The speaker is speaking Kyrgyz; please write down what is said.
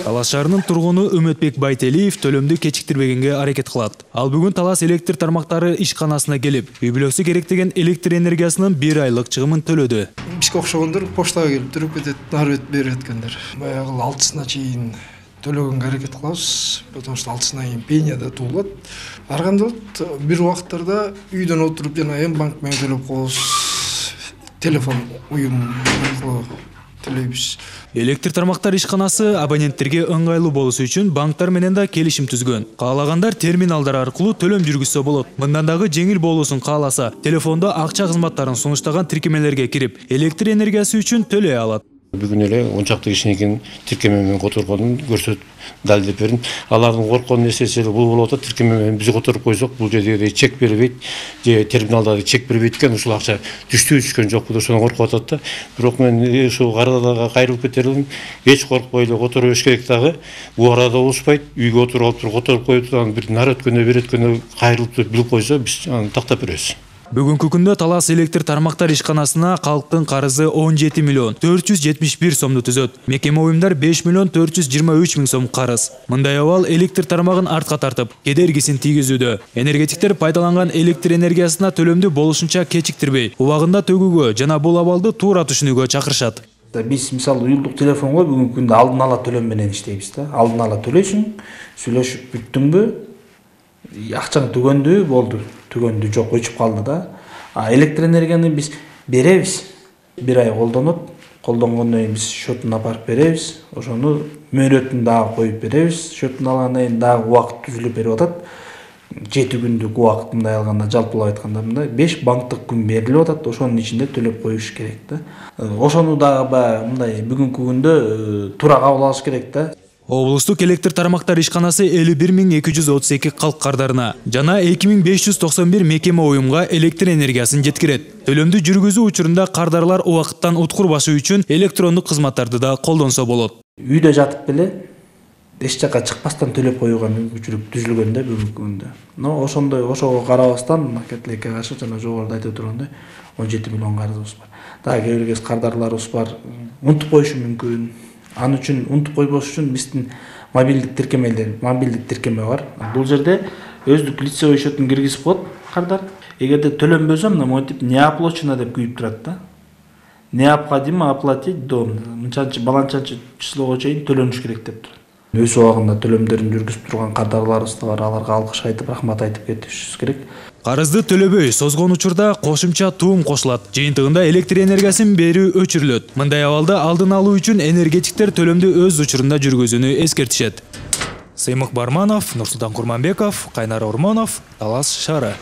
Талас шаарынын тургуну Үмөтбек Байтелиев төлөмдү кечиктирбегенге аракет кылат. Ал бүгүн Талас электр тармактары ишканасына келип, үй бүлөсү керек деген электр энергиясынын 1 айлык чыгымын төлөдү. Бизге окшогондор поштага келип туруп кетет, нары берип эткендер. Баягы 6-сына чейин төлөгөнгө аракет кылабыз, потому что 6-сына кийин пеня да туулат. Аргандылык бир убакыттарда үйдөн отуруп жана М-банк менен төлөп коебуз. Телефон уюм аркылуу төлөйбүз. Электр тармактар ишканасы абоненттерге ыңгайлуу болушу үчүн банктар менен да келишим түзгөн. Каалагандар терминалдар аркылуу төлөм жүргүзсө болот. Мындан дагы жеңил болуусун кааласа, телефондо акча кызматтарын сунуштаган тиркемелерге кирип, электр энергиясы үчүн төлөй алат. Бүгүн эле 10 чакты кишинекин тиркеме менен которгонун көрсөтүп далилдеп бердим. Алардын корккон нерсеси бул болуп атат. Тиркеме менен биз которуп койсок, бул жерде чек бербейт, же терминалда чек бербейт экен, ушул акча түшкөн жокпу деп ошондон коркуп атат да. Бирок мен ушул карадага кайрылып кетер элем. Эч коркпой эле которуп бериш керек дагы. Бул арада болушпайт. Үйгө отуруп которуп коюп турган бир нар өткөндө бир өткөндө кайрылып туруп билип койсо, биз аны тактап беребиз. Бүгүнкү күндө Талас электр тармактар ишканасына калктын карызы 17 миллион 471 сомду түзөт. Мекеме уюмдар 5 миллион 423 миң сом карыз. Мындай абал электр тармагын артка тартып, кедергисин тийгизүүдө. Энергетиктер пайдаланган электр энергиясына төлөмдү болушунча кечиктирбей, убагында төгүүгө жана бул абалды туура түшүнүүгө чакырышат. Биз мисалы уюлдук телефонго бүгүнкү күндө алдын ала төлөм менен иштейбиз да. Алдын ала төлөйсүң, сүйлөшүп бүттүңбү, акчаң түгөндү, болду. Түгөндү жок, өчүп калды да. Электр энергияны биз беребиз. 1 ай колдонот. Колдонгондон кийин биз счетуна апарып беребиз. Ошону мөөнөтүн дагы коюп беребиз. Счетун алгандан кийин дагы убакыт түзүлүп берип атат. 7 күндүк убакыт мындай алганда, жалпылап айтканда мындай 5 банктык күн берилип атат. Ошонун ичинде төлөп коюш керек да. Ошону дагы мындай бүгүнкү күндө туура кабыл алыш керек да. Облустук электр тармактар ишканасы 51232 калк кардарына жана 2591 мекеме уюмга электр энергиясын жеткирет. Төлөмдү жүргүзүү учурунда кардарлар убакыттан уткурбашы үчүн электрондук кызматтарды да колдонсо болот. Үйдө жатып эле эч жака чыкпастан төлөп коюуга мүмкүнчүлүк түзүлгөн да бүгүнкү күндө. Но ошого карабастан Кетлекке каршы жана жогоруда айтып тургандай 17 миллион карызыбыз бар. Дагы кээ бир кардарларыбыз бар. Унутуп коюшу мүмкүн. Аны үчүн унутуп койбош үчүн биздин мобилдик тиркеме бар. Бул жерде өздүк лицевой счетун киргизип коет кардар. Эгерде төлөнбөсө мына мотип неоплачено деп күйүп турат да. Необходимо оплатить до мынчанчы баланчанчы числого чейин төлөнүш керек деп турат. Өз убагында төлөмдөрүн жүргүзүп турган кардарларыбыз да бар. Аларга алкыш айтып, рахмат айтып кетишибиз керек. Карызды төлөбөй созгон учурда кошумча туум кошулат. Жыйынтыгында электр энергиясын берүү өчүрүлөт. Мындай абалда алдын алуу үчүн энергетиктер төлөмдү өз учурунда жүргүзүүнү эскертишет. Сыймык Барманов, Нурсултан Курманбеков, Кайнар Ормонов, Талас шаары.